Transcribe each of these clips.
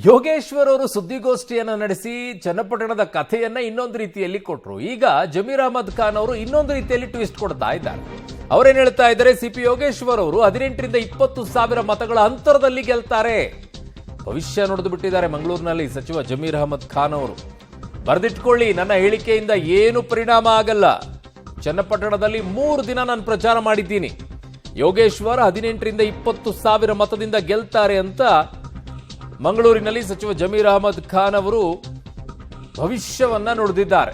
ಯೋಗೇಶ್ವರ್ ಅವರು ಸುದ್ದಿಗೋಷ್ಠಿಯನ್ನು ನಡೆಸಿ ಚನ್ನಪಟ್ಟಣದ ಕಥೆಯನ್ನ ಇನ್ನೊಂದು ರೀತಿಯಲ್ಲಿ ಕೊಟ್ಟರು. ಈಗ ಜಮೀರ್ ಅಹಮದ್ ಖಾನ್ ಅವರು ಇನ್ನೊಂದು ರೀತಿಯಲ್ಲಿ ಟ್ವಿಸ್ಟ್ ಕೊಡ್ತಾ ಇದ್ದಾರೆ. ಅವರೇನು ಹೇಳ್ತಾ ಇದ್ದಾರೆ, ಸಿಪಿ ಯೋಗೇಶ್ವರ್ ಅವರು 18 ರಿಂದ 20 ಸಾವಿರ ಮತಗಳ ಅಂತರದಲ್ಲಿ ಗೆಲ್ತಾರೆ. ಭವಿಷ್ಯ ನುಡಿದು ಬಿಟ್ಟಿದ್ದಾರೆ ಮಂಗಳೂರಿನಲ್ಲಿ ಸಚಿವ ಜಮೀರ್ ಅಹಮದ್ ಖಾನ್ ಅವರು. ಬರೆದಿಟ್ಕೊಳ್ಳಿ, ನನ್ನ ಹೇಳಿಕೆಯಿಂದ ಏನು ಪರಿಣಾಮ ಆಗಲ್ಲ. ಚನ್ನಪಟ್ಟಣದಲ್ಲಿ 3 ದಿನ ನಾನು ಪ್ರಚಾರ ಮಾಡಿದ್ದೀನಿ. ಯೋಗೇಶ್ವರ್ 18 ರಿಂದ 20 ಸಾವಿರ ಮತದಿಂದ ಗೆಲ್ತಾರೆ ಅಂತ ಮಂಗಳೂರಿನಲ್ಲಿ ಸಚಿವ ಜಮೀರ್ ಅಹಮದ್ ಖಾನ್ ಅವರು ಭವಿಷ್ಯವನ್ನ ನುಡಿದಿದ್ದಾರೆ.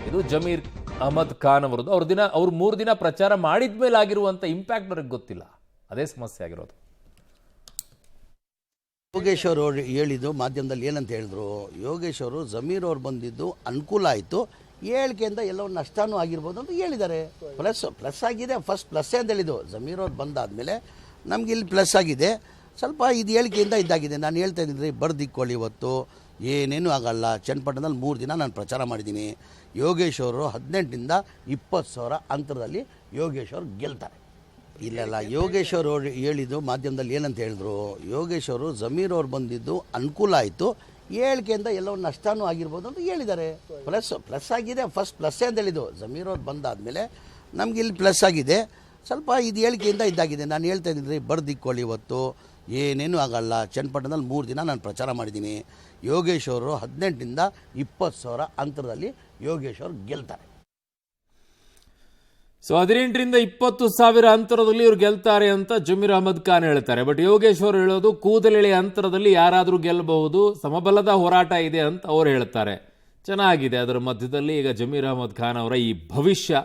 ಇದು ಜಮೀರ್ ಅಹಮದ್ ಖಾನ್ ಅವರದು. ಅವ್ರು 3 ದಿನ ಪ್ರಚಾರ ಮಾಡಿದ್ಮೇಲೆ ಆಗಿರುವಂತ ಇಂಪ್ಯಾಕ್ಟ್ ಅವ್ರಿಗೆ ಗೊತ್ತಿಲ್ಲ. ಅದೇ ಸಮಸ್ಯೆ ಆಗಿರೋದು. ಯೋಗೇಶ್ವರ್ ಅವರು ಹೇಳಿದ್ದು ಮಾಧ್ಯಮದಲ್ಲಿ ಏನಂತ ಹೇಳಿದ್ರು, ಯೋಗೇಶ್ವರ್ ಜಮೀರ್ ಅವ್ರು ಬಂದಿದ್ದು ಅನುಕೂಲ ಆಯಿತು, ಹೇಳಿಕೆಯಿಂದ ಎಲ್ಲೋ ನಷ್ಟನೂ ಆಗಿರ್ಬೋದು ಅಂತ ಹೇಳಿದ್ದಾರೆ. ಪ್ಲಸ್ ಆಗಿದೆ, ಫಸ್ಟ್ ಪ್ಲಸ್ ಅಂತ ಹೇಳಿದ್ದು. ಜಮೀರ್ ಅವ್ರು ಬಂದಾದಮೇಲೆ ನಮ್ಗೆ ಇಲ್ಲಿ ಪ್ಲಸ್ ಆಗಿದೆ. ಸ್ವಲ್ಪ ಇದು ಹೇಳಿಕೆಯಿಂದ ಇದಾಗಿದೆ. ನಾನು ಹೇಳ್ತಾ ಇದ್ದೀನಿ, ಬರ್ದಿಕ್ಕೊಳ್ಳಿ, ಇವತ್ತು ಏನೇನು ಆಗಲ್ಲ. ಚನ್ನಪಟ್ಟಣದಲ್ಲಿ 3 ದಿನ ನಾನು ಪ್ರಚಾರ ಮಾಡಿದ್ದೀನಿ. ಯೋಗೇಶ್ವರು 18 ರಿಂದ 20 ಸಾವಿರ ಅಂತರದಲ್ಲಿ ಯೋಗೇಶ್ವರ್ ಗೆಲ್ತಾರೆ. ಇಲ್ಲ, ಯೋಗೇಶ್ವರ್ ಅವರು ಹೇಳಿದ್ದು ಮಾಧ್ಯಮದಲ್ಲಿ ಏನಂತ ಹೇಳಿದ್ರು, ಯೋಗೇಶ್ವರು ಜಮೀರ್ ಅವ್ರು ಬಂದಿದ್ದು ಅನುಕೂಲ ಆಯಿತು, ಹೇಳಿಕೆಯಿಂದ ಎಲ್ಲೋ ನಷ್ಟನೂ ಆಗಿರ್ಬೋದು ಅಂತ ಹೇಳಿದ್ದಾರೆ. ಪ್ಲಸ್ ಆಗಿದೆ, ಫಸ್ಟ್ ಪ್ಲಸ್ ಅಂತ ಹೇಳಿದ್ದು. ಜಮೀರ್ ಅವ್ರು ಬಂದಾದಮೇಲೆ ನಮ್ಗೆ ಇಲ್ಲಿ ಪ್ಲಸ್ ಆಗಿದೆ. ಸ್ವಲ್ಪ ಇದು ಹೇಳಿಕೆಯಿಂದ ಇದಾಗಿದೆ. ನಾನು ಹೇಳ್ತಾ ಇದ್ದೀನಿ, ಬರ್ದಿಕ್ಕೊಳ್ಳಿ, ಇವತ್ತು ಏನೇನು ಆಗಲ್ಲ. ಚನ್ನಪಟ್ಟಣದಲ್ಲಿ 3 ದಿನ ನಾನು ಪ್ರಚಾರ ಮಾಡಿದ್ದೀನಿ. ಯೋಗೇಶ್ವರು 18 ರಿಂದ 20 ಸಾವಿರ ಅಂತರದಲ್ಲಿ ಯೋಗೇಶ್ವರ್ ಗೆಲ್ತಾರೆ. ಸೊ 18 ರಿಂದ 20 ಸಾವಿರ ಅಂತರದಲ್ಲಿ ಇವ್ರು ಗೆಲ್ತಾರೆ ಅಂತ ಜಮೀರ್ ಅಹಮದ್ ಖಾನ್ ಹೇಳ್ತಾರೆ. ಬಟ್ ಯೋಗೇಶ್ವರ್ ಹೇಳೋದು ಕೂದಲೆಳೆ ಅಂತರದಲ್ಲಿ ಯಾರಾದರೂ ಗೆಲ್ಲಬಹುದು, ಸಮಬಲದ ಹೋರಾಟ ಇದೆ ಅಂತ ಅವ್ರು ಹೇಳ್ತಾರೆ. ಚೆನ್ನಾಗಿದೆ. ಅದರ ಮಧ್ಯದಲ್ಲಿ ಈಗ ಜಮೀರ್ ಅಹಮದ್ ಖಾನ್ ಅವರ ಈ ಭವಿಷ್ಯ,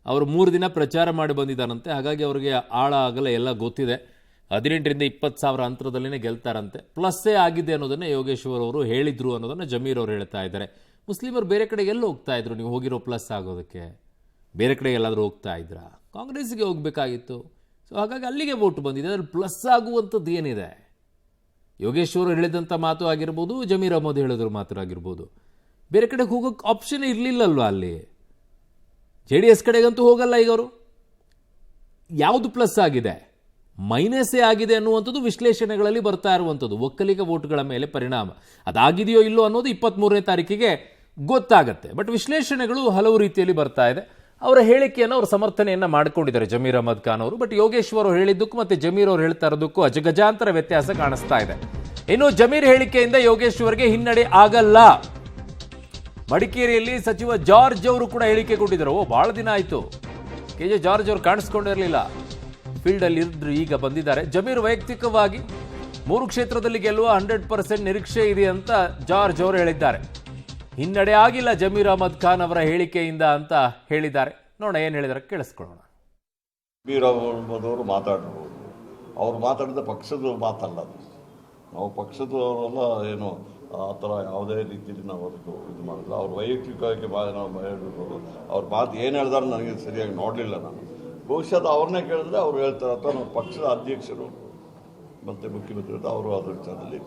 ಅವರು 3 ದಿನ ಪ್ರಚಾರ ಮಾಡಿ ಬಂದಿದ್ದಾರಂತೆ. ಹಾಗಾಗಿ ಅವರಿಗೆ ಆಳ ಆಗಲ ಎಲ್ಲ ಗೊತ್ತಿದೆ. 18 ರಿಂದ 20 ಸಾವಿರ ಅಂತರದಲ್ಲಿನೇ ಗೆಲ್ತಾರಂತೆ. ಪ್ಲಸ್ಸೇ ಆಗಿದೆ ಅನ್ನೋದನ್ನೇ ಯೋಗೇಶ್ವರ್ ಅವರು ಹೇಳಿದ್ರು ಅನ್ನೋದನ್ನ ಜಮೀರ್ ಅವರು ಹೇಳ್ತಾ ಇದ್ದಾರೆ. ಮುಸ್ಲಿಮರು ಬೇರೆ ಕಡೆಗೆ ಎಲ್ಲ ಹೋಗ್ತಾ ಇದ್ರು, ನೀವು ಹೋಗಿರೋ ಪ್ಲಸ್ ಆಗೋದಕ್ಕೆ ಬೇರೆ ಕಡೆಗೆ ಎಲ್ಲಾದರೂ ಹೋಗ್ತಾ ಇದ್ರಾ? ಕಾಂಗ್ರೆಸ್ಗೆ ಹೋಗಬೇಕಾಗಿತ್ತು. ಸೊ ಹಾಗಾಗಿ ಅಲ್ಲಿಗೆ ವೋಟ್ ಬಂದಿದೆ. ಅದ್ರಲ್ಲಿ ಪ್ಲಸ್ ಆಗುವಂಥದ್ದು ಏನಿದೆ? ಯೋಗೇಶ್ವರ್ ಹೇಳಿದಂಥ ಮಾತು ಆಗಿರ್ಬೋದು, ಜಮೀರ್ ಅಹಮದ್ ಹೇಳಿದ್ರ ಮಾತು ಆಗಿರ್ಬೋದು, ಬೇರೆ ಕಡೆಗೆ ಹೋಗೋಕ್ಕೆ ಆಪ್ಷನ್ ಇರಲಿಲ್ಲಲ್ವ. ಅಲ್ಲಿ JDS ಕಡೆಗಂತೂ ಹೋಗಲ್ಲ. ಈಗ ಅವರು ಯಾವುದು ಪ್ಲಸ್ ಆಗಿದೆ, ಮೈನಸ್ಸೇ ಆಗಿದೆ ಅನ್ನುವಂಥದ್ದು ವಿಶ್ಲೇಷಣೆಗಳಲ್ಲಿ ಬರ್ತಾ ಇರುವಂಥದ್ದು. ಒಕ್ಕಲಿಗ ವೋಟ್ಗಳ ಮೇಲೆ ಪರಿಣಾಮ ಅದಾಗಿದೆಯೋ ಇಲ್ಲೋ ಅನ್ನೋದು 23ನೇ ತಾರೀಕಿಗೆ ಗೊತ್ತಾಗತ್ತೆ. ಬಟ್ ವಿಶ್ಲೇಷಣೆಗಳು ಹಲವು ರೀತಿಯಲ್ಲಿ ಬರ್ತಾ ಇದೆ. ಅವರ ಹೇಳಿಕೆಯನ್ನು ಅವರು ಸಮರ್ಥನೆಯನ್ನ ಮಾಡಿಕೊಂಡಿದ್ದಾರೆ ಜಮೀರ್ ಅಹಮದ್ ಖಾನ್ ಅವರು. ಬಟ್ ಯೋಗೇಶ್ವರ್ ಅವರು ಹೇಳಿದ್ದಕ್ಕೂ ಮತ್ತೆ ಜಮೀರ್ ಅವರು ಹೇಳ್ತಾ ಇರೋದಕ್ಕೂ ಅಜಗಜಾಂತರ ವ್ಯತ್ಯಾಸ ಕಾಣಿಸ್ತಾ ಇದೆ. ಇನ್ನು ಜಮೀರ್ ಹೇಳಿಕೆಯಿಂದ ಯೋಗೇಶ್ವರ್ಗೆ ಹಿನ್ನಡೆ ಆಗಲ್ಲ. ಮಡಿಕೇರಿಯಲ್ಲಿ ಸಚಿವ ಜಾರ್ಜ್ ಅವರು ಕೂಡ ಹೇಳಿಕೆ ಕೊಟ್ಟಿದ್ದಾರೆ. ಬಹಳ ದಿನ ಆಯ್ತು KJ ಜಾರ್ಜ್ ಅವರು ಕಾಣಿಸ್ಕೊಂಡಿರಲಿಲ್ಲ, ಫೀಲ್ಡ್ ಅಲ್ಲಿ ಇದ್ರು, ಈಗ ಬಂದಿದ್ದಾರೆ. ಜಮೀರ್ ವೈಯಕ್ತಿಕವಾಗಿ 3 ಕ್ಷೇತ್ರದಲ್ಲಿ ಗೆಲ್ಲುವ 100% ನಿರೀಕ್ಷೆ ಇದೆ ಅಂತ ಜಾರ್ಜ್ ಅವರು ಹೇಳಿದ್ದಾರೆ. ಹಿನ್ನಡೆ ಆಗಿಲ್ಲ ಜಮೀರ್ ಅಹಮದ್ ಖಾನ್ ಅವರ ಹೇಳಿಕೆಯಿಂದ ಅಂತ ಹೇಳಿದ್ದಾರೆ. ನೋಡೋಣ ಏನು ಹೇಳಿದಾರೆ, ಕೇಳಿಸ್ಕೊಳ್ಳೋಣ. ಜಮೀರ್ ಅಹಮದ್ ಅವರು ಮಾತಾಡಬಹುದು, ಅವ್ರು ಮಾತಾಡಿದ ಪಕ್ಷದ ಮಾತಲ್ಲ ಅದು. ನಾವು ಪಕ್ಷದವರೆಲ್ಲ ಏನು ಆ ಥರ ಯಾವುದೇ ರೀತಿಯಲ್ಲಿ ನಾವು ಅದಕ್ಕೆ ಇದು ಮಾಡಿಲ್ಲ. ಅವ್ರು ವೈಯಕ್ತಿಕವಾಗಿ ನಾವು ಹೇಳಬೇಕು. ಅವ್ರ ಮಾತು ಏನು ಹೇಳಿದಾರೆ ನನಗೆ ಸರಿಯಾಗಿ ನೋಡಲಿಲ್ಲ. ನಾನು ಬಹುಶಃ ಅವ್ರನ್ನೇ ಕೇಳಿದ್ರೆ ಅವ್ರು ಹೇಳ್ತಾರೆ, ಅಥವಾ ನಮ್ಮ ಪಕ್ಷದ ಅಧ್ಯಕ್ಷರು ಮತ್ತೆ ಮುಖ್ಯಮಂತ್ರಿ ಅವರು ಅದರ ವಿಚಾರದಲ್ಲಿ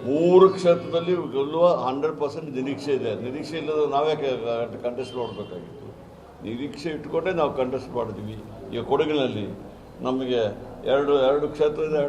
3 ಕ್ಷೇತ್ರದಲ್ಲಿ ಗೆಲ್ಲುವ 100% ನಿರೀಕ್ಷೆ ಇದೆ. ನಿರೀಕ್ಷೆ ಇಲ್ಲದ ನಾವೇ ಕಂಟೆಸ್ಟ್ ಮಾಡಬೇಕಾಗಿತ್ತು. ನಿರೀಕ್ಷೆ ಇಟ್ಕೊಂಡೇ ನಾವು ಕಂಟೆಸ್ಟ್ ಮಾಡಿದ್ವಿ. ಈಗ ಕೊಡಗಿನಲ್ಲಿ ನಮಗೆ ಎರಡು ಕ್ಷೇತ್ರ ಇದೆ.